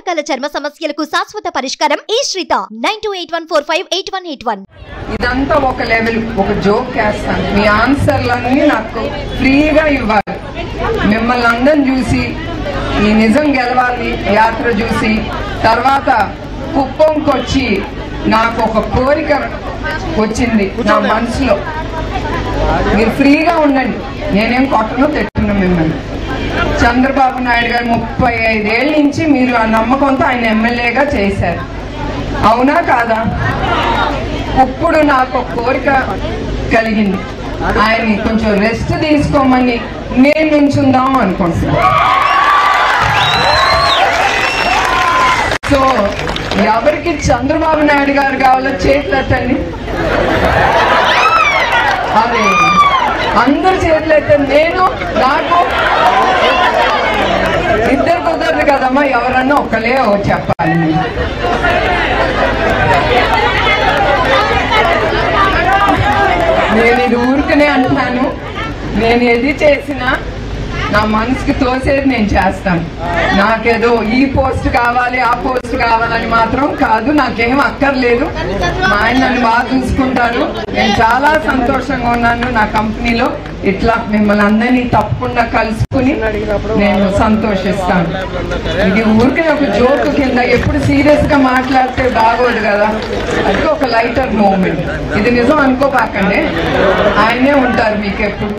రకాల చర్మ సమస్యలకు శాశ్వత పరిష్కారం ఈ శ్రీత 9281458181. ఇదంతా ఒక లెవెల్, ఒక జోక్ వేస్తాను. మీ ఆన్సర్లన్నీ నాకు ఫ్రీగా ఇవ్వాలి. మిమ్మల్ని అందరిని చూసి ఈ నిజం గెలవాలి యాత్ర చూసి తర్వాత కుప్పంకి వచ్చి నాకు ఒక కోరిక వచ్చింది నా మనసులో. మీరు ఫ్రీగా ఉండండి, నేనేం కొట్టను తిట్టను మిమ్మల్ని. చంద్రబాబు నాయుడు గారు 35 ఏళ్ళ నుంచి మీరు ఆ నమ్మకంతో ఆయన ఎమ్మెల్యేగా చేశారు, అవునా కాదా? ఇప్పుడు నాకు ఒక కోరిక కలిగింది, ఆయన్ని కొంచెం రెస్ట్ తీసుకోమని నేను నుంచుందాం అనుకుంటున్నాను. సో ఎవరికి చంద్రబాబు నాయుడు గారు కావాలో చేతులు ఎత్తండి. అదే అందరు చేతులు ఎత్తండి. నేను నాకు ఇద్దరు కుదరదు కదమ్మా, ఎవరన్నా ఒకలే చెప్పాలి. నేను ఇది ఊరికనే అంటున్నాను, నేను ఏది చేసినా నా మనసుకి తోసేది నేను చేస్తాను. నాకేదో ఈ పోస్ట్ కావాలి ఆ పోస్ట్ కావాలని మాత్రం కాదు, నాకేం అక్కర్లేదు. మా ఆయన నన్ను బాగా చూసుకుంటారు, నేను చాలా సంతోషంగా ఉన్నాను. నా కంపెనీలో ఇట్లా మిమ్మల్ని అందరినీ తప్పకుండా కలుసుకుని నేను సంతోషిస్తాను. ఇది ఊరికే ఒక జోక్ కింద, ఎప్పుడు సీరియస్ గా మాట్లాడితే బాగోదు కదా, అది ఒక లైటర్ మూమెంట్. ఇది నిజం అనుకోపాకండి, ఆయనే ఉంటారు మీకు ఎప్పుడు.